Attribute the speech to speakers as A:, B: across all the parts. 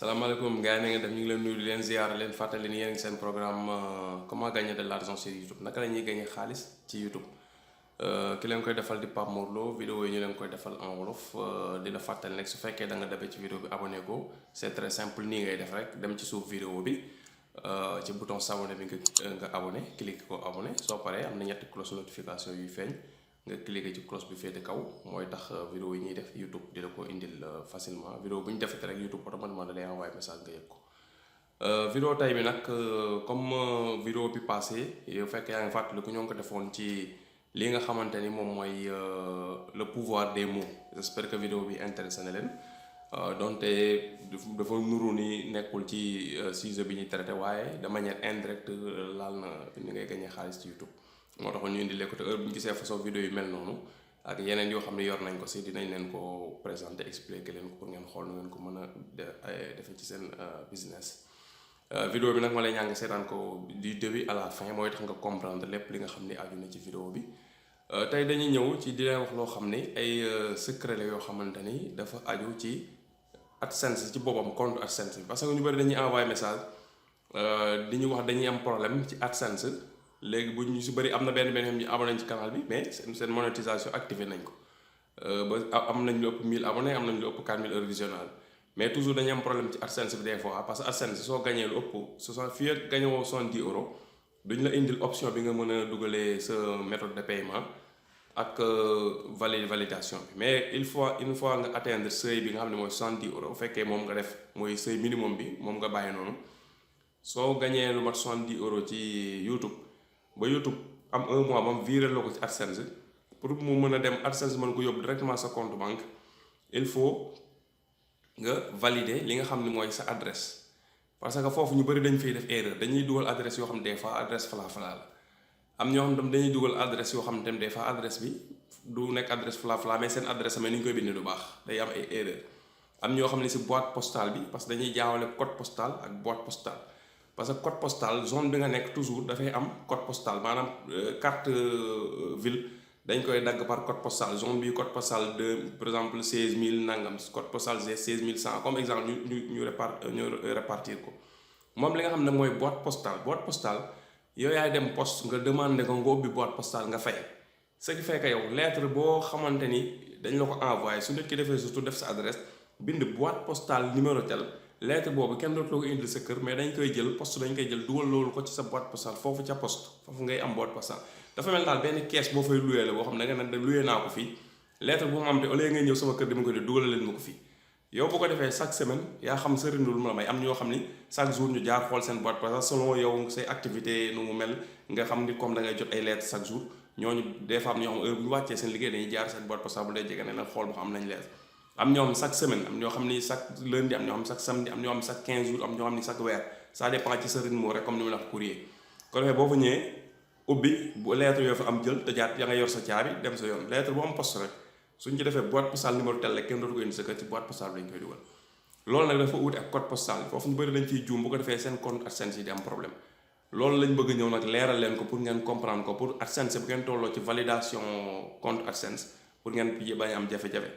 A: salaamaaleykum gars yi na ngeen def ñu ngi leen nuyu di leen ziar leen fàttali ni yéen ngi seen programme comment gagner de l'argent sur YouTube naka la ñuy gagner xaalis ci YouTube ki leen koy defal di Pape Mor Lo vidéo yi ñu leen koy defal en wolof di la fàttali nag su fekkee da nga dabe ci vidéo bi abonné ko c'est très simple nii ngay def rek dem ci suuf vidéo bi ci bouton s'abonner bi nga abonné cliquer ko abonné soo paree am na ñetti cloche notification yuy feeñ nga cliquer ci cloche bi féete kaw mooy tax vidéo yi ñuy def YouTube di la ko indil facilement vidéo bu ñu defete rek YouTube automatiquement da lay envoyer message nga yëg ko vidéo tay bi nag comme vidéo bi passé yow fekk yaa ngi fàttali ku ñoo ngi ko defoon ci li nga xamante ni moom mooy le pouvoir des mots j'espère que vidéo bi intéressé na leen donte dafa nuru ni nekkul ci sujet bi ñuy traité waaye de manière indirecte laal na ni ngay gagné xaalis ci YouTube moo taxoon ñu indi lekko te heure bu ñu gisee façon vidéo yu mel noonu ak yeneen yoo xam ne yor nañ ko si dinañ leen ko présenter expliquer leen ko pour ngeen xool nu ngeen ko mën a defee ci seen business. Vidéo bi nag ma lay ñaan nga seetaan ko du début à la fin mooy tax nga comprendre lépp li nga xam ni aju na ci vidéo bi tey dañuy ñëw ci di leen wax loo xam ni ay secret la yoo xamante ni dafa aju ci AdSense ci boppam compte AdSense bi parce que ñu bëri dañuy envoyer message di ñu wax dañuy am problème ci AdSense léegi bu ñu si bëri am na benn xam ñu abonné ci canal bi mais seen monétisation activé nañ ko ba am nañ lu ëpp 1000 abonnés am nañ lu ëpp 4000 heures visionnage mais toujours dañuy am problème ci AdSense bi des fois parce que AdSense soo gagné lu ëpp fii ak gagné woo 70 euros duñ la indil option bi nga mën a dugalee sa méthode de paiement ak validation bi mais une fois nga atteindre seuil bi nga xam ne mooy 70 euros bu fekkee moom nga def mooy seuil minimum bi moom nga bàyyi noonu soo gagné lu mat 70 euros ci YouTube ba YouTube am un mois ba mu viré la ko ci AdSense pour mu mën a dem AdSense mën ko yóbbu directement sa compte banque il faut nga valider li nga xam ne mooy sa adresse parce que foofu ñu bëri dañ fay def erreur dañuy dugal adresse yoo xam ne des fois adresse fala la am ñoo xam tam dañuy dugal adresse yoo xam ne tam des fois adresse bi du nekk adresse fala mais seen adresse amee ni ñu koy bindee du baax day am ay erreur am ñoo xam ne si boîte postale bi parce que dañuy jaawale code postal ak boîte postale parce que code postal zone bi nga nekk toujours dafay am code postal maanaam carte ville dañ koy dagg par code postal zone bi code postal de par exemple 16000 nangam code postal 16100 comme exemple ñu répartir ko moom li nga xam ne mooy boîte postale yow yaay dem poste nga demandé ko nga ubbi boîte postale nga fay ce qui fait que yow lettre boo xamante ni dañ la ko envoyé su nit ki defee surtout def sa adresse bind boîte postale numéro tel lettre boobu kenn dootoo ko indil sa kër mais dañ koy jël poste dañ koy jël dugal loolu ko ci sa boîte postale foofu ca poste foofu ngay am boîte postale dafa mel daal benn kees boo fay loué la boo xam ne nga ne loué naa ko fii lettre bu mu am te au lieu ngay ñëw sama kër dama ko di dugal leen ma ko fii yow bu ko defee chaque semaine yaa xam sa rindul mu la may am ñoo xam ni chaque jour ñu jaar xool seen boîte postale selon yow say activité nu mu mel nga xam ni comme da ngay jot ay lettre chaque jour ñooñu des fois am ñoo xam heure bu ñu wàccee seen liggéey dañuy jaar seen boîte postale bu dee jege ne la xool ba xam nañ lettre am ñoo xam chaque semaine am ñoo xam ni chaque lundi am ñoo xam chaque samedi am ñoo xam chaque 15 jours am ñoo xam ni chaque weer ça dépend ci sa rythme rek comme ni ma la wax courrier ko defee boo fa ñëwee ubbi bu lettre yoo fa am jël tëjaat ya nga yor sa caabi dem sa yoon lettre bu am poste rek suñ ci defee boîte postale numéro tel rek kenn dootu ko indi sa kër ci boîte postale bi dañ koy dugal loolu nag dafa wuti ak code postal foofu ñu bëri dañ ciy juum bu ko defee seen compte AdSense yi di am problème loolu lañ bëgg ñëw nag leeral leen ko pour ngeen comprendre ko pour AdSense bu ngeen tolloo ci validation compte AdSense pour ngeen bañ am jafe-jafe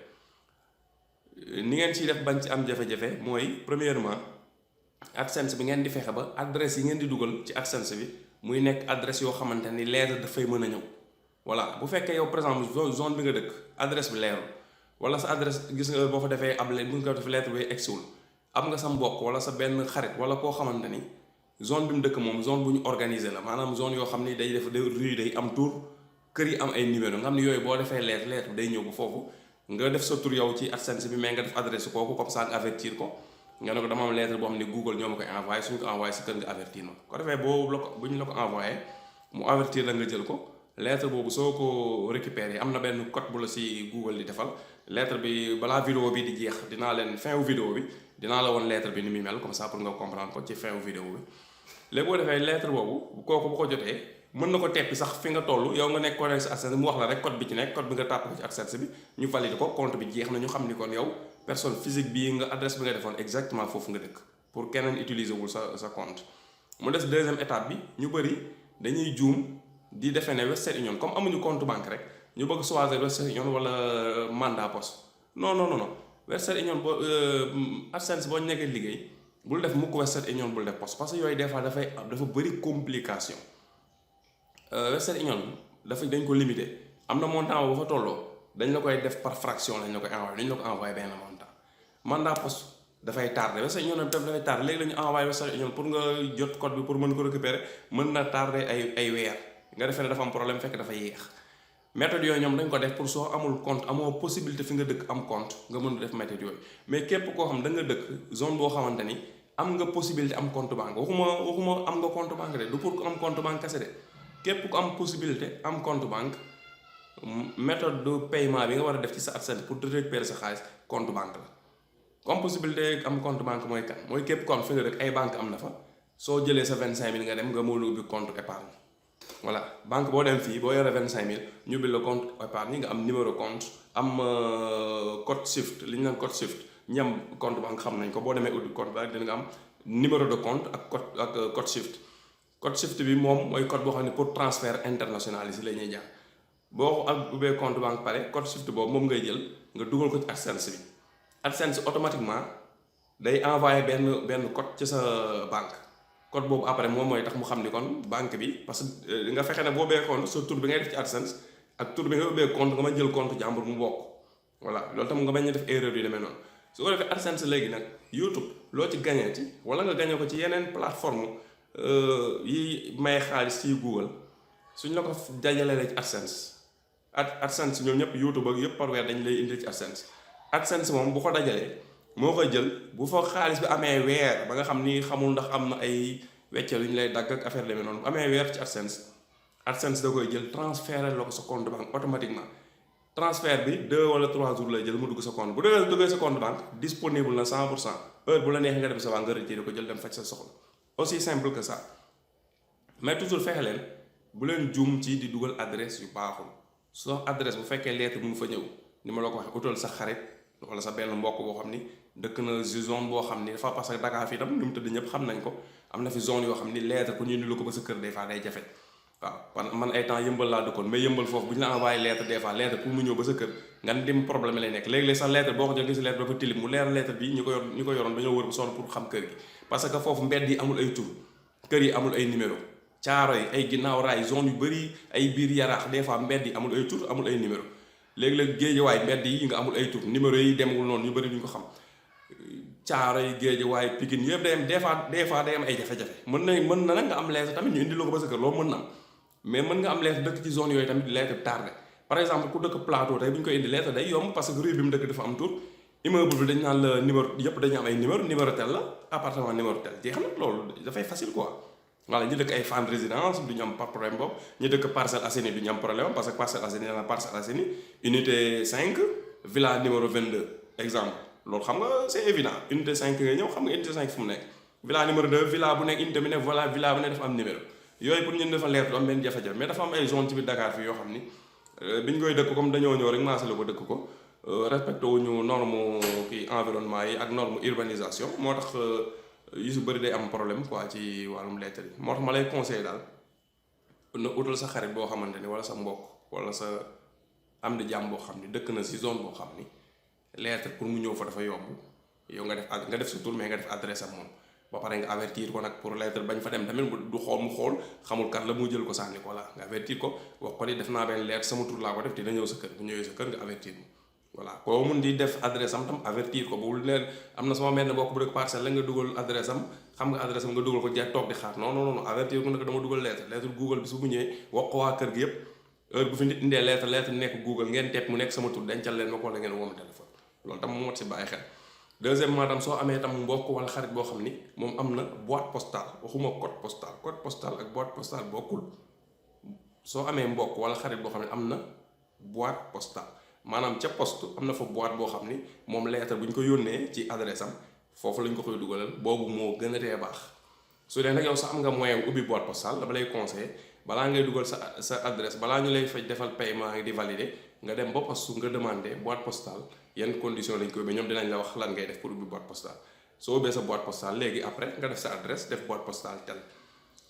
A: ni ngeen ciy def bañ ci am jafe-jafe mooy premièrement AdSense bi ngeen di fexe ba adresse yi ngeen di dugal ci AdSense bi muy nekk adresse yoo xamante ni lettre dafay mën a ñëw voilà bu fekkee yow par exemple zone bi nga dëkk adresse bi leerul wala sa adresse gis nga boo fa defee ab bu nga def lettre bi egsiwul am nga sa mbokk wala sa benn xarit wala koo xamante ni zone bi mu dëkk moom zone bu ñu organiser la maanaam zone yoo xam ni day def rue day am tour kër yi am ay numéro nga xam ni yooyu boo defee lettre bi day ñëw ba foofu nga def sa tur yow ci AdSense bi mais nga def adresse kooku comme ça nga avertir ko nga ne ko dama am lettre boo xam ne Google ñoo ma koy envoyé suñu ko envoyé si kër nga avertir ma ko defee bu ñu la ko envoyé mu avertir la nga jël ko lettre boobu soo ko récupéré am na benn code bu la si Google di defal lettre bi balaa vidéo bi di jeex dinaa leen fin wu vidéo bi dinaa la woon lettre bi ni muy mel comme ça pour nga comprendre ko ci fin wu vidéo bi léegi boo defee lettre boobu kooku bu ko jotee mën na ko teppi sax fi nga toll yow nga nekk connecté si AdSense mu wax la rek code bi ci nekk code bi nga tàpp ko ci AdSense bi ñu valide ko compte bi jeex na ñu xam ni kon yow personne physique bii nga adresse bi nga defoon exactement foofu nga dëkk pour keneen utiliser wul sa compte mu des deuxième étape bi ñu bëri dañuy juum di defee ne Western Union comme amuñu compte banque rek ñu bëgg choisir Western Union wala mandat poste non Western Union boo AdSense boo nekkee liggéey bul def mukk Western Union bul def poste parce que yooyu des fois dafa bëri complication. Western Union dañ ko limité am na montant bu fa tolloo dañ la koy def par fraction lañ la koy envoyé dañ la ko envoyé benn montant. mandat poste dafay tardé Western Union dafay tardé léegi la ñu envoyé Western Union pour nga jot code bi pour mën ko récupérer mën na tardé ay weer nga defee ne dafa am problème fekk dafa yéex. méthode yooyu ñoom dañ ko def pour soo amul compte amoo possibilité fi nga dëkk am compte nga mën a def méthode yooyu mais képp koo xam da nga dëkk zone boo xamante ni am nga possibilité am compte banque waxuma am nga compte banque de du pour ku am compte banque kese de képp ku am possibilité am compte banque méthode de paiement bi nga war a def ci sa AdSense pour récupérer sa xaalis compte banque la. comme possibilité am compte banque mooy kan mooy képp ko am fi nga dëkk ay banque am na fa soo jëlee sa 25000 nga dem nga mën a ubbi compte épargne. voilà banque boo dem fii boo yore 25000 ñu ubbi la compte épargne nga am numéro compte am code SWIFT li ñu naan code SWIFT ñi am compte banque xam nañ ko boo demee ubbi compte banque dina nga am numéro de compte ak code SWIFT. code SWIFT bi moom mooy code boo xam ne pour transfert international yi si la ñuy jaar boo ak ubbee compte banque pare code SWIFT boobu moom ngay jël nga dugal ko ci AdSense bi AdSense automatiquement day envoyé benn code ci sa banque. code boobu après moom mooy tax mu xam ni kon banque bi parce que nga fexe ne boo ubbee compte sa tur bi ngay def ci AdSense ak tur bi nga ubbee compte nga ma jël compte jàmbur mu bokk voilà loolu tam nga bañ a def erreur yu demee noonu su ko defee AdSense léegi nag YouTube loo ci gagné ci wala nga gagné ko ci yeneen plateforme yi may xaalis ci Google suñ la ko dajalee ci AdSense ñoom ñëpp YouTube ak yëpp par weer dañ lay indi ci AdSense moom bu ko dajalee moo koy jël bu fa xaalis bi amee weer ba nga xam ni xamul ndax am na ay weccel yu ñu lay dagg ak affaire demee noonu bu amee weer ci AdSense da koy jël transféré la ko sa compte banque automatiquement transfert bi 2 wala 3 jours lay jël mu dugg sa compte bu duggee sa compte banque disponible na 100% heure bu la neexee nga def sa banque nga retiré ko jël dem faj sa soxla aussi simple que ça mais toujours fexe leen bu leen juum ci di dugal adresse yu baaxul soo adresse bu fekkee lettre mu fa ñëw ni ma la ko waxee utal sa xarit wala sa benn mbokk boo xam ni dëkk na si zone boo xam ni dafa parce que Dakar fii tam ni mu tëdd ñëpp xam nañ ko am na fi zone yoo xam ni lettre pour ñu indilu ko ba sa kër des fois day jafe waaw man ay temps yëmbal laa dëkkoon mais yëmbal foofu bu ñu la envoyé lettre des fois lettre pour mu ñëw ba sa kër nga dim problème lay nekk léeg-léeg sax lettre boo ko jël gis lettre dafa tilim mu leer lettre bi ñu ko yoroon dañoo wër bu sonn pour xam kër gi parce que foofu mbedd yi amul ay tur kër yi amul ay numéro caaro yi ay ginnaaw raay zone yu bëri ay biir yaraax des fois mbedd yi amul ay tur amul ay numéro léegi-léeg géejewaay mbedd yi nga amul ay tur numéro yi demul noonu ñu bëri duñ ko xam caaro yi géejewaay Pikine yëpp day am des fois day am ay jafe-jafe mën na nag nga am lettre tamit ñu indi loo ko ba sa kër loolu mën na am mais mën nga am lettre dëkk ci zone yooyu tamit lettre tardé par exemple ku dëkk plateau tey bu ñu koy indi lettre day yomb parce que rue bi mu dëkk dafa am tur immeuble bi dañ naan la numéro yëpp dañu am ay numéro tel la appartement numéro tel jeex na loolu dafay facile quoi voilà ñu dëkk ay Fann résidence du ñu am problème boobu ñu dëkk Parcelles Assainies du ñu am problème parce que Parcelles Assainies unité 5 villa numéro 22 exemple loolu xam nga c'est évident unité 5 nga ñëw xam nga unité 5 fu mu nekk villa numéro 2 villa bu nekk unité bi ne voilà villa bu ne dafa am numéro yooyu pour ñun dafa leer du am benn jafe-jafe mais dafa am ay zone ci biir Dakar fii yoo xam ni biñ koy dëkk comme dañoo ñëw rek maasale ko dëkk ko respecté wuñu norme kii environnement yi ak norme urbanisation moo tax yu su bëri day am problème quoi ci wàllum lettre yi moo tax ma lay conseillé daal na utal sa xarit boo xamante ni wala sa mbokk wala sa am di jàmm boo xam ni dëkk na si zone boo xam ni lettre pour mu ñëw fa dafa yomb yow nga def sa tur mais nga def adresse am moom ba pare nga avertir ko nag pour lettre bañ fa dem tamit du xool mu xool xamul kat la mu jël ko sànni ko voilà nga avertir ko wax ko ni def naa benn lettre sama tur laa ko def dina ñëw sa kër bu ñëwee sa kër nga avertir ko voilà koo mun di def adresse am tam avertir ko bul leen am na sama benn mbokk bu dëkk Parcelles la nga dugal adresse am xam nga adresse am nga dugal ko jeex toog di xaar non avertir ko nag dama dugal lettre Google bi su bu ñëwee wax ko waa kër gi yëpp heure bu fi nit indee lettre nekk Google ngeen tepp mu nekk sama tur dencal leen ma ko la ngeen woo ma téléphone loolu tam moo si bàyyi xel deuxièmement tam soo amee tam mbokk wala xarit boo xam ni moom am na boîte postale waxuma code postal ak boîte postale bokkul soo amee mbokk wala xarit boo xam ne am na boîte postale maanaam ca poste am na fa boîte boo xam ni moom lettre bu ñu ko yónnee ci adresse am foofu lañ ko koy dugalal boobu moo gën a tee baax su dee nag yow sax am nga moyen ubbi boîte postale dama lay conseiller balaa ngay dugal sa adresse balaa ñu lay fay defal paiement di valider nga dem ba poste nga demandé boîte postale yan condition lañ koy ubbee ñoom dinañ la wax lan ngay def pour ubbi boîte postale soo ubbee sa boîte postale léegi après nga def sa adresse def boîte postale tel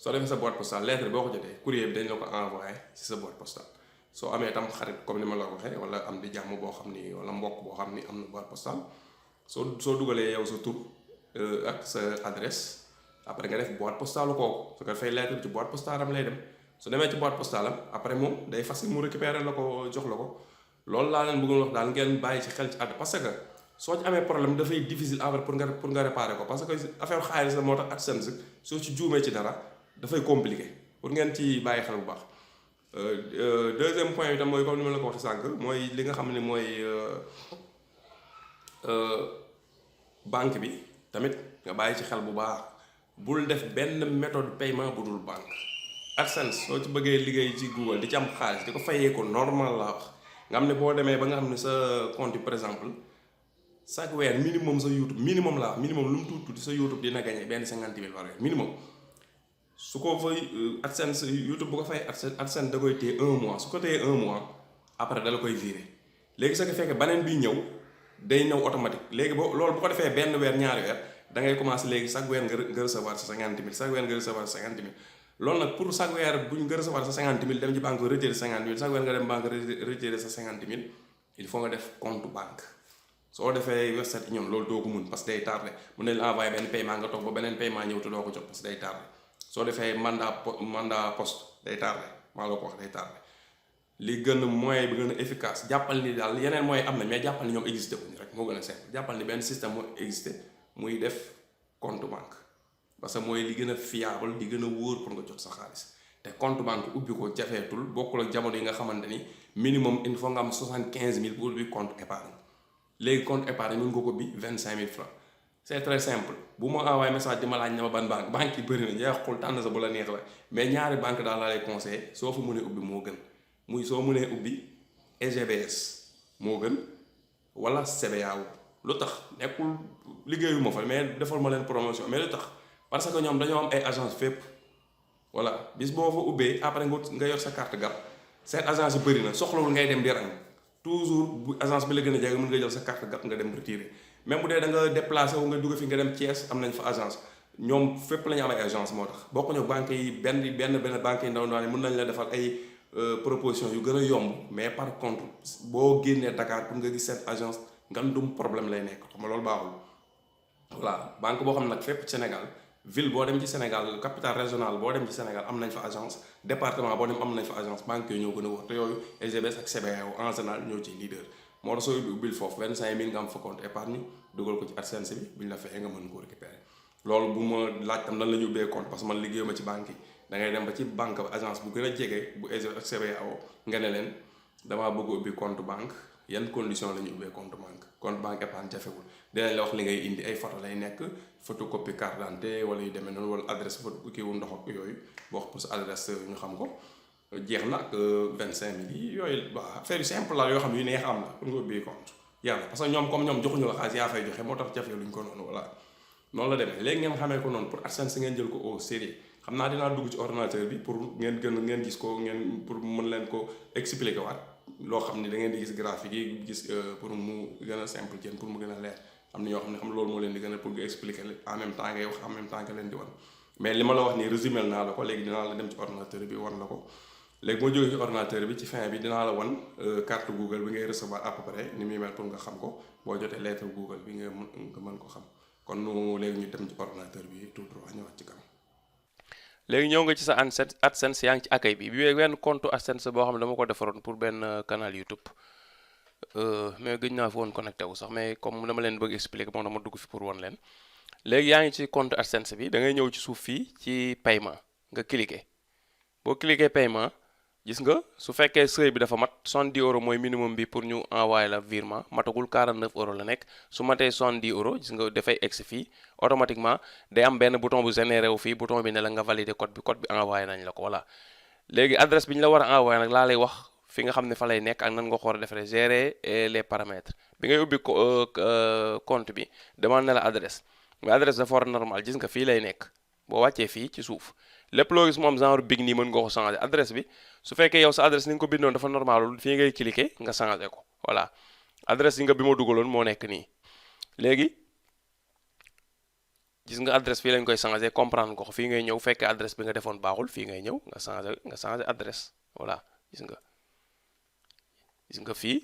A: soo defee sa boîte postale lettre boo ko jotee courrier bi dañ la ko envoyé ci sa boîte postale soo amee tam xarit comme ni ma la ko waxee wala am di jàmm boo xam ni wala mbokk boo xam ni am na boîte postale soo dugalee yow sa tur ak sa adresse après nga def boîte postale kooku su ko defee lettre bi ci boîte postale am lay dem su demee ci boîte postale am après moom day facile mu récupérer la ko jox la ko loolu laa leen bëggoon wax daal ngeen bàyyi ci xel ci àdd parce que soo ci amee problème dafay difficile après pour nga réparer ko parce que affaire xaalis la moo tax AdSense soo ci juumee ci dara dafay compliqué pour ngeen ci bàyyi xel bu baax. Deuxième point bi tam mooy comme ni ma la ko waxee sànq mooy li nga xam ne mooy banque bi tamit nga bàyyi ci xel bu baax bul def benn méthode paiement bu dul banque. AdSense soo ci bëggee liggéey ci Google di ci am xaalis di ko fayee ko normal laa wax nga xam ne boo demee ba nga xam ne sa compte par exemple chaque weer minimum sa YouTube minimum laa wax minimum lu mu tuuti sa YouTube dina gagné benn 50 000 par weer minimum. su ko fay AdSense YouTube bu ko fay AdSense da koy téye 1 mois su ko téye 1 mois après da la koy viré léegi sa ko fekkee beneen bi ñëw day ñëw automatique léegi boo loolu bu ko defee benn weer ñaari weer da ngay commencé léegi chaque weer nga recevoir sa 50 000 chaque weer nga recevoir sa 50 000 loolu nag pour chaque weer bu ñu nga recevoir sa 50 000 dem ci banque retirer 50 000 chaque weer nga dem banque retirer sa 50 000 il faut nga def compte banque soo defee Western Union loolu doo ko mun parce que day tardé mun nañ la envoyé benn paiement nga toog ba beneen paiement ñëw te doo ko jot parce que day tardé soo defee mandat poste day tardé maa la ko wax day tardé li gën a moyen bi gën a efficace jàppal ni daal yeneen moyen am na mais jàppal ni ñoom existé wuñu rek moo gën a simple jàppal ni benn système moo existé muy def compte banque parce que mooy li gën a fiable di gën a wóor pour nga jot sa xaalis te compte banque ubbi ko jafeetul bokkul ak jamono yi nga xamante ni minimum il faut nga am 75 000 pour ubbi compte épargne léegi compte épargne mën nga ko ubbi 25 000 francs c'est très simple bu ma envoyé message di ma laaj na ma ban banque yi bëri na jeexul tànn sa bu la neex la mais ñaari banque daal laa lay conseillé soo fa mënee ubbi moo gën muy soo mënee ubbi SGBS moo gën wala CBAO lu tax nekkul liggéeyuma fa mais defal ma leen promotion mais lu tax parce que ñoom dañoo am ay agence fépp voilà bis boo fa ubbee après nga yor sa carte GAB seen agence yi bëri na soxlawul ngay dem di rang toujours bu agence bi la gën a jege mën nga jël sa carte GAB nga dem retirer même bu dee da nga déplacé wu nga dugg fi nga dem Thiès am nañ fa agence ñoom fépp la ñu am ay agence moo tax bokkuñu banque yi benn banque yi ndaw mën nañ la defal ay proposition yu gën a yomb mais par contre boo génnee Dakar pour nga gis seen agence ngandum problème lay nekk xam nga loolu baaxul voilà banque boo xam ne nag fépp Sénégal ville boo dem ci Sénégal capitale régionale boo dem ci Sénégal am nañ fa agence département boo dem am nañ fa agence banque yooyu ñoo gën a wër te yooyu SGBS ak CBAO en général ñoo ci leader moo tax soo ubbil foofu 25 000 nga am fa compte épargne dugal ko ci AdSense bi buñ la fexee nga mën ko récupérer loolu bu ma laaj tam nan la ñu ubbee compte parce que man liggéeyuma ci banque yi da ngay dem ba ci banque agence bu gën a jege bu SGBS ak CBAO nga ne leen damaa bëgg ubbi compte banque yan condition la ñu ubbee compte banque épargne jafewul dinañ la wax li ngay indi ay photo lay nekk photocopie carte d'identité wala yu demee noonu wala adresse photo kii wu ndox ak yooyu boo wax pour sa adresse ñu xam ko jeex na ak 25 000 yi yooyu waa affaire yu simple la yoo xam ne yu neex am la pour nga ubbi compte yàlla parce que ñoom comme ñoom joxuñu la xaalis yaa fay joxe moo tax jafe luñ ko noonu voilà noonu la demee léegi ngeen xamee ko noonu pour AdSense ngeen jël ko au sérieux xam naa dinaa dugg ci ordinateur bi pour ngeen gis ko ngeen pour mën leen ko expliquer waat loo xam ni da ngeen di gis graphique yi gis pour mu gën a simple ci pour mu gën a leer am na ñoo xam ne xam loolu moo leen di gën a pour nga expliquer en même temps ngay wax en même temps nga leen di wan mais li ma la wax nii résumé naa la ko léegi dinaa la dem ci ordinateur bi wan la ko léegi moo jógee ci ordinateur bi ci fin bi dinaa la wan carte Google bi ngay recevoir à peu près ni muy mel pour nga xam ko boo jotee lettre Google bi nga mën ko xam kon léegi ñu dem ci ordinateur bi tout droit ñëwaat ci kanam. léegi ñëw nga ci sa AdSense yaa ngi ci accueil bi wenn compte AdSense boo xam ne dama ko defaroon pour benn canal YouTube mais gëj naa fi woon connecté wu sax mais comme dama leen bëgg expliquer moom dama dugg fi pour wan leen léegi yaa ngi ci compte AdSense bi da ngay ñëw ci suuf fii ci paiement nga cliquer boo cliquer paiement gis nga su fekkee seuil bi dafa mat 70 € mooy minimum bi pour ñu envoyer la virement matagul 49 € la nekk su matee 70 € gis nga dafay egsi fii automatiquement day am benn bouton bu généré wu fii bouton bi ne la nga valider code bi envoyé nañ la ko voilà léegi adresse bi ñu la war a envoyé nag laa lay wax fi nga xam ne fa lay nekk ak nan nga ko war a defaree gérer les paramètres bi ngay ubbi compte bi demande na la adresse mais adresse dafa war a normal gis nga fii lay nekk boo wàccee fii ci suuf lépp loo gis moom genre big nii mën nga ko changer adresse bi su fekkee yow sa adresse ni nga ko bindoon dafa normalul fii ngay cliquer nga changer ko voilà adresse yi nga bi ma dugaloon moo nekk nii léegi gis nga adresse fii lañ koy changer comprendre ko fii ngay ñëw fekkee adresse bi nga defoon baaxul fii ngay ñëw nga changer adresse voilà gis nga fii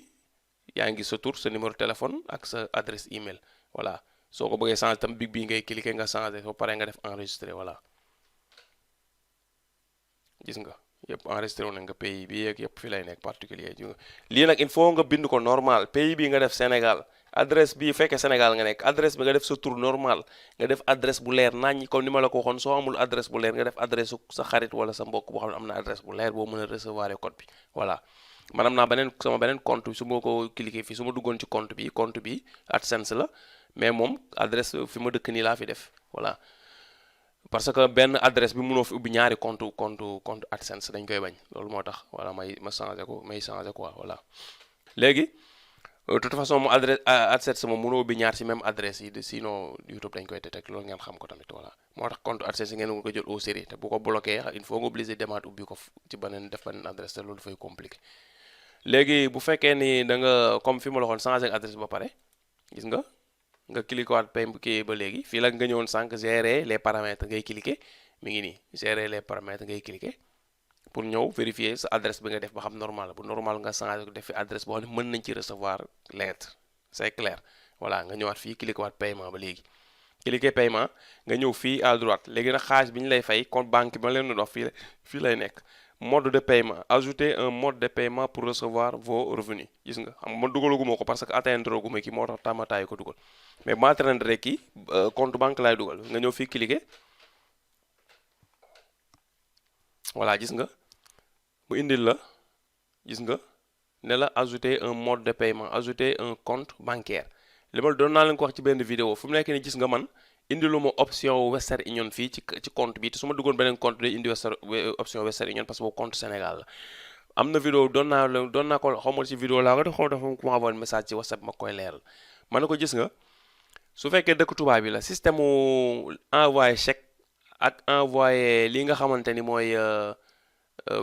A: yaa ngi sa tur sa numéro téléphone ak sa adresse email voilà soo ko bëggee changer tam big bii ngay cliquer nga changer soo paree nga def enregistrer voilà gis nga yëpp enregistré wu na nga pays bi yeeg yëpp fi lay nekk particulier lii nag il faut nga bind ko normal pays bi nga def Sénégal adresse bi fekkee Sénégal nga nekk adresse bi nga def sa tur normal nga def adresse bu leer naññ comme ni ma la ko waxoon soo amul adresse bu leer nga def adresse sa xarit wala sa mbokk boo xam ne am na adresse bu leer boo mën a recevoir code bi voilà man am naa sama beneen compte su ma ko cliquer fii su ma duggoon ci compte bi AdSense la mais moom adresse fi ma dëkk nii laa fi def voilà parce que benn adresse bi mënoo fi ubbi ñaari compte AdSense dañ koy bañ loolu moo tax voilà ma changé quoi voilà léegi de toute façon mu adresse AdSense moom mënoo ubbi ñaar ci même adresse yi sinon YouTube dañ koy détecté loolu ngeen xam ko tamit voilà moo tax compte AdSense ngeen ko jël au sérieux te bu ko bloqué il faut nga obligé demaat ubbi ko ci beneen adresse te loolu dafay compliqué léegi bu fekkee ni da nga comme fi ma la waxoon changé adresse ba pare gis nga cliquer waat kii ba léegi fii la nga ñëwoon sànq gérer les paramètres ngay cliquer mi ngi nii gérer les paramètres ngay cliquer pour ñëw vérifier sa adresse bi nga def ba xam normal bu normal nga changé def fi adresse boo xam ne mën nañ ci recevoir lettre c'est clair voilà nga ñëwaat fii cliquer waat paiement ba léegi cliquer paiement nga ñëw fii à droite léegi nag xaalis bi ñu lay fay compte banque bi ma leen doon wax fii lay nekk mode de paiement ajouter un mode de paiement pour recevoir vos revenus gis nga xam nga man dugalaguma ko parce que atteindre guma ki moo tax tàmmataayu ko dugal mais ma atteindre rek kii compte banque laay dugal nga ñëw fii cliquer voilà gis nga mu indil la gis nga ne la ajouter un mode de paiement ajouter un compte bancaire li ma doon naa leen ko wax ci benn vidéo fu mu nekk ni gis nga man indiluma option Western Union fii ci compte bi te su ma duggoon beneen compte day indi option Western Union parce que boobu compte Sénégal la am na vidéo doon naa ko xaw ma ci vidéo laa ko def xaw ma dafa ku ma envoyé message ci WhatsApp ma koy leeral ma ne ko gis nga su fekkee dëkk tubaab bi la système mu envoyé chèque ak envoyé li nga xamante ni mooy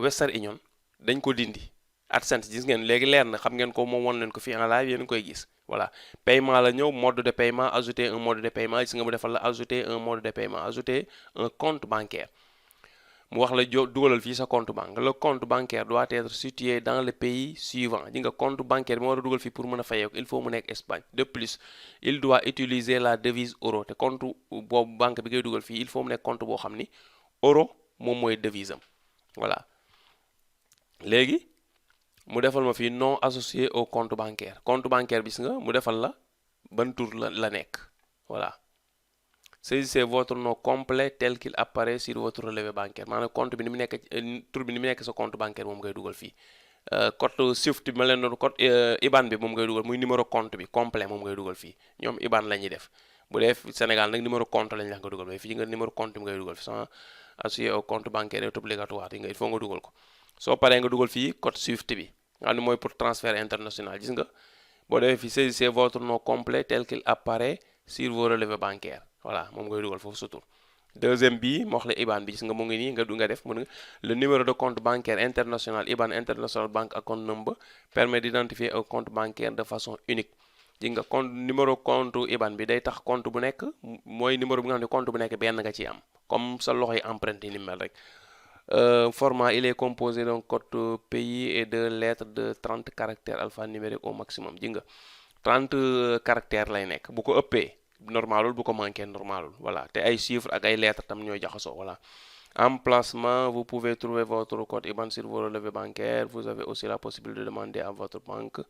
A: Western Union dañ ko dindi AdSense gis ngeen léegi leer na xam ngeen ko moom won leen ko fii en live yéen koy gis voilà paiement la ñëw mode de paiement ajouter un mode de paiement gis nga mu defal la ajouter un mode de paiement ajouter un compte bancaire mu wax la dugalal fii sa compte banque le compte bancaire doit être situé dans le pays suivant di nga compte bancaire bi ma war a dugal fii pour mën a fayee ko il faut mu nekk Espagne de plus il doit utiliser la devise euro te compte boobu banque bi ngay dugal fii il faut mu nekk compte boo xam ni euro moom mooy devise am voilà léegi mu defal ma fii non associé au compte bancaire bis nga mu defal la ban tur la nekk voilà saisissez votre nom complet tel qu'il apparaît sur votre relevé bancaire maanaam compte bi ni mu nekk tur bi ni mu nekk sa compte bancaire moom ngay dugal fii code SWIFT bi ma leen doon code IBAN bi moom ngay dugal muy numéro compte bi complet moom ngay dugal fii ñoom IBAN la ñuy def bu dee Sénégal nag numéro compte lañ la nga dugal mais fii nga numéro compte bi ngay dugal sans associé au compte bancaire est obligatoire yi nga il faut nga dugal ko soo paree nga dugal fii code SWIFT bi nga xam ne mooy pour transfert international gis nga boo defee fii saisissez votre nom complet tel qu'il apparaît sur vos relevés bancaires voilà moom ngay dugal foofu sa tur deuxième bii ma wax la IBAN bi gis nga mu ngi nii nga def mu ne le numéro de compte bancaire international IBAN international bank account number permet d'identifier un compte bancaire de façon unique gis nga numéro compte IBAN bi day tax compte bu nekk mooy numéro bi nga xam ne compte bu nekk benn nga ciy am comme sa loxo yi empreinte yi ni mel rek format il est composé d'un code pays et de lettres de 30 caractères alphanumériques au maximum ji nga 30 caractères lay nekk bu ko ëppee normalul bu ko manqué normalul voilà te ay chiffres ak ay lettres tam ñooy jaxasoo voilà emplacement vous pouvez trouver votre code IBAN sur vos relevés bancaires vous avez aussi la possibilité de demander à votre banque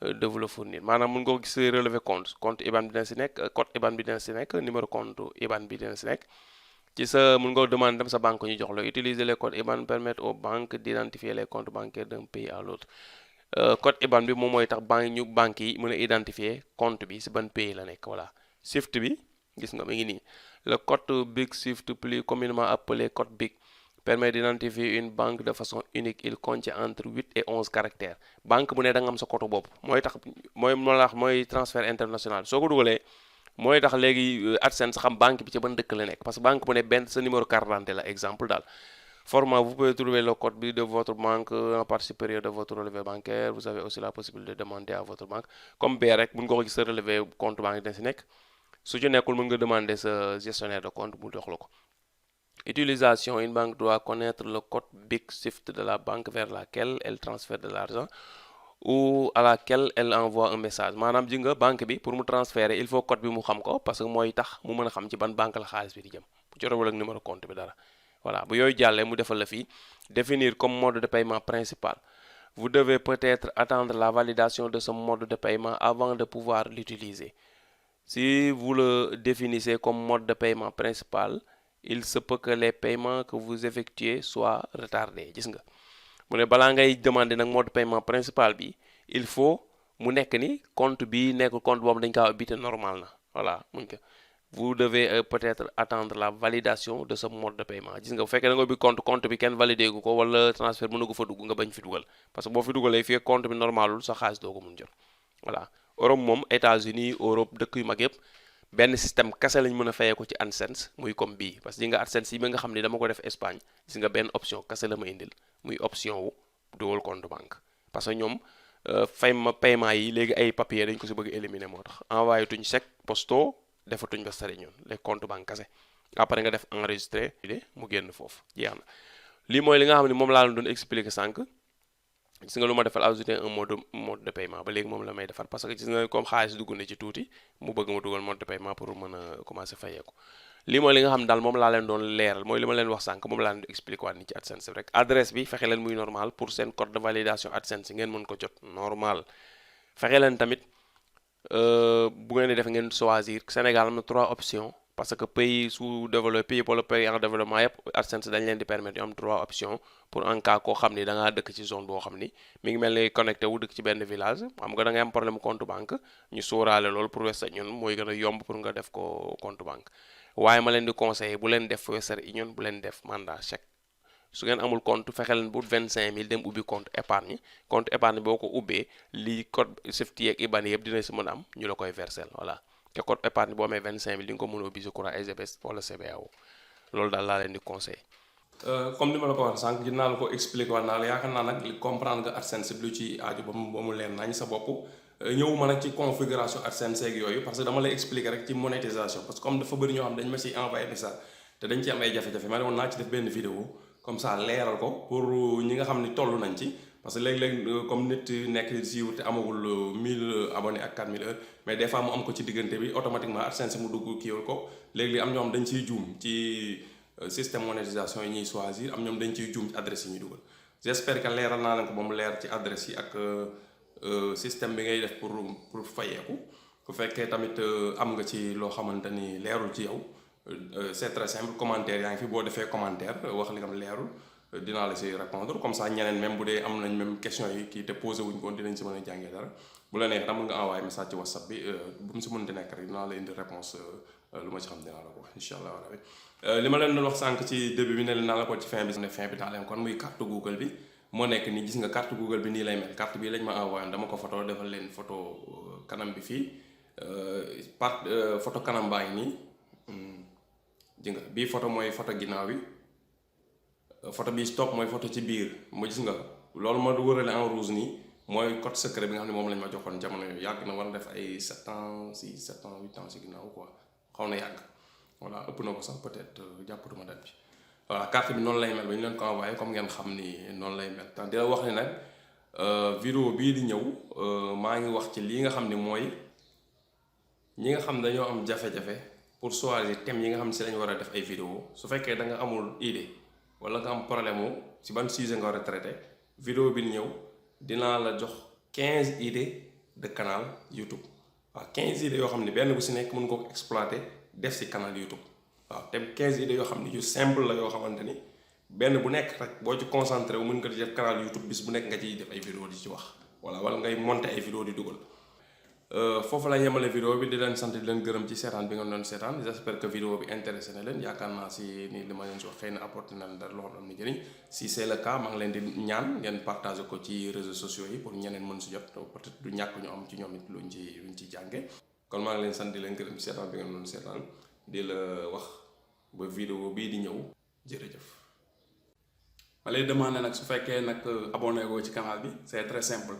A: de vous le fournir maanaam mun nga ko gis relevé compte IBAN bi dina si nekk code IBAN bi dina si nekk numéro compte IBAN bi dina si nekk ci sa mun nga demande dem sa banque ñu jox la utiliser les codes IBAN permettent aux banques d'identifier les comptes bancaires d'un pays à l'autre code IBAN bi moom mooy tax banque yi mën a identifier compte bi si ban pays la nekk voilà SWIFT bi gis nga mi ngi nii le code BIC SWIFT plus communément appelé code BIC permet d'identifier une banque de façon unique il contient entre 8 et 11 caractères banque bu ne da nga am sa code bopp mooy tax mooy transfert international soo ko dugalee mooy tax léegi AdSense xam banque bi ci ban dëkk la nekk parce que banque bu ne benn sa numéro carte d'identité la exemple daal format vous pouvez trouver le code bi de votre banque en partie supérieure de votre relevé bancaire vous avez aussi la possibilité de demander à votre banque comme bee rek mun nga ko gis sa relevé compte banque dina si nekk su ci nekkul mën nga demander sa gestionnaire de compte mu jox la ko utilisation une banque doit connaître le code BIC SWIFT de la banque vers laquelle elle transfère de l'argent ou à laquelle elle envoie un message maanaam ji nga banque bi pour mu transférer il faut code bi mu xam ko parce que mooy tax mu mën a xam ci ban banque la xaalis bi di jëm bu jotewul ak numéro compte bi dara voilà bu yooyu jàllee mu defal la fii définir comme mode de paiement principal. Vous devez peut-être attendre la validation de ce mode de paiement avant de pouvoir l'utiliser. Si vous le définissez comme mode de paiement principal, il se peut que les paiements que vous effectuez soient retardés. Gis nga mu ne balaa ngay demander nag mode de paiement principal bi il faut mu nekk ni compte bi nekk compte boobu dañ kaa ubbi te normal na voilà mun ko vous devez peut-être attendre la validation de ce mode de paiement gis nga bu fekkee da nga ubbi compte bi kenn validé gu ko wala transfert mënu ko fa dugg nga bañ fi dugal parce que boo fi dugalee fii compte bi normalul sa xaalis doo ko mun jot voilà. Europe moom États-Unis Europe dëkk yu mag yëpp benn système kese lañ mën a fayee ko ci AdSense muy comme bii parce que ji nga AdSense yi ba nga xam ne dama ko def Espagne gis nga benn option kese la ma indil muy option wu dugal compte banque parce que ñoom paiement yi léegi ay papier dañ ko si bëgg éliminer moo tax envoyé tuñ chèque posto defatuñ ba sari ñun les compte banque kese après nga def enregistré mu génn foofu jeex na lii mooy li nga xam ne moom laa la doon expliquer sànq gis nga lu ma defal ajouter un mode de paiement ba léegi moom la may defar parce que gis nga comme xaalis dugg na ci tuuti mu bëgg ma dugal mode de paiement pour mën a commencer fayeeku lii mooy li nga xam ne daal moom laa leen doon leeral mooy li ma leen wax sànq moom laa leen di expliquer waat ni ci AdSense rek adresse bi fexe leen muy normal pour seen code de validation AdSense ngeen mën ko jot normal fexe leen tamit bu ngeen di def ngeen choisir Sénégal am na 3 options parce que pays sous-développé wala pays en développement yëpp AdSense dañ leen di permettre ñu am 3 options pour en cas koo xam ni da ngaa dëkk ci zone boo xam ni mi ngi mel ni connecté wu dëkk ci benn village xam nga da ngay am problème compte banque ñu sóoraale loolu pour Western Union mooy gën a yomb pour nga def ko compte banque waaye ma leen di conseiller bu leen def Western Union bu leen def mandat chèque su ngeen amul compte fexe leen bu 25000 dem ubbi compte épargne boo ko ubbee lii code Safety ak IBAN yëpp dina si mën a am ñu la koy verser voilà te code épargne boo amee 25000 di nga ko mën a ubbi je crois SGBS wala CBAO loolu daal laa leen di conseiller. comme ni ma la ko wax sànq dinaa la ko expliquer waat naa la yaakaar naa nag comprendre nga AdSense lu ci aaju ba mu leer nañ sa bopp ñëwuma nag ci configuration AdSense ak yooyu parce que dama lay expliquer rek ci monétisation parce que comme dafa bëri ñoo xam dañ ma ciy envoyé message te dañ ci am ay jafe-jafe ma ne woon naa ci def benn vidéo comme ça leeral ko pour ñi nga xam ni toll nañ ci parce que léeg-léeg comme nit nekk siiw te amagul 1000 abonnés ak 4000 heures mais des fois mu am ko ci diggante bi automatiquement AdSense mu dugg kiiwal ko léeg-léeg am ñoo xam dañ ciy juum ci système monétisation yi ñuy choisir am ñoom dañ ciy juum ci adresse yi ñuy dugal j'espère que leeral naa leen ko ba mu leer ci adresse yi ak système bi ngay def pour fayeeku bu fekkee tamit am nga ci loo xamante ni leerul ci yow c'est très simple commentaire yaa ngi fi boo defee commentaire wax li nga xam leerul dinaa la si répondre comme ça ñeneen même bu dee am nañ même question yi kii te posé wuñ ko dinañ si mën a jàngee dara bu la neexee tam nga envoyé message ci WhatsApp bi bu mu si mënti nekk rek dinaa la indi réponse lu ma ci xam dinaa la ko wax incha allah rabi li ma leen doon wax sànq ci début bi ne leen naa la ko ci fin bi ne fin bi daa leen kon muy carte Google bi moo nekk nii gis nga carte Google bi nii lay mel carte bi lañ ma envoyé dama ko photo defal leen photo kanam bi fii photo kanam baa ngi nii ji nga bii photo mooy photo ginnaaw bi photo bi stop mooy photo ci biir mu gis nga loolu ma wërale en rouge nii mooy code secret bi nga xam ne moom lañ ma joxoon jamono yooyu yàgg na war a def ay 7 ans 8 ans si ginnaaw quoi xaw na yàgg voilà ëpp na ko sax peut-être jàppatuma date bi voilà carte bi noonu lay mel ba ñu leen ko envoyé comme ngeen xam ni noonu lay mel tax di la wax ni nag vidéo bii di ñëw maa ngi wax ci lii nga xam ni mooy ñi nga xam dañoo am jafe-jafe pour choisir thème yi nga xam ne si lañu war a def ay vidéo su fekkee da nga amul idée wala nga am problème mu si ban sujet nga war a traité vidéo bi di ñëw dinaa la jox 15 idées de canal YouTube waaw 15 idées yoo xam ne benn bu si nekk mën nga ko exploiter def si canal YouTube waaw te 15 idées yoo xam ne yu simple la yoo xamante ni benn bu nekk rek boo ci concentré wu mën nga di def canal YouTube bis bu nekk nga ciy def ay vidéo di ci wax wala ngay monter ay vidéo di dugal foofu la yemale vidéo bi di leen sant di leen gërëm ci seetaan bi nga doon seetaan j'espère que vidéo bi intéressé na leen yaakaar naa si ni li ma leen si wax xëy na apporté na leen dara loo xam ne njëriñ si c'est le cas maa ngi leen di ñaan ngeen partagé ko ci réseaux sociaux yi pour ñeneen mën si jot peut-être du ñàkk ñu am ci ñoom it luñ ci jànge kon maa ngi leen sant di leen gërëm ci seetaan bi nga doon seetaan di la wax ba vidéo bii di ñëw jërëjëf. ma lay demandé nag su fekkee nag abonné goo ci canal bi c'est très simple.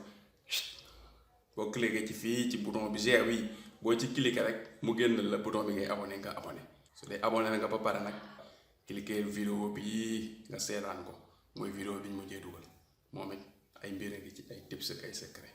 A: boo cliquer ci fii ci bouton bi G wi boo ci cliquer rek mu génn la bouton bi ngay abonné nga abonné su dee abonné nga ba pare nag cliquer vidéo bi nga seetaan ko mooy vidéo bi ñu mujjee dugal moom it ay mbir a ngi ci ay tips ak ay secret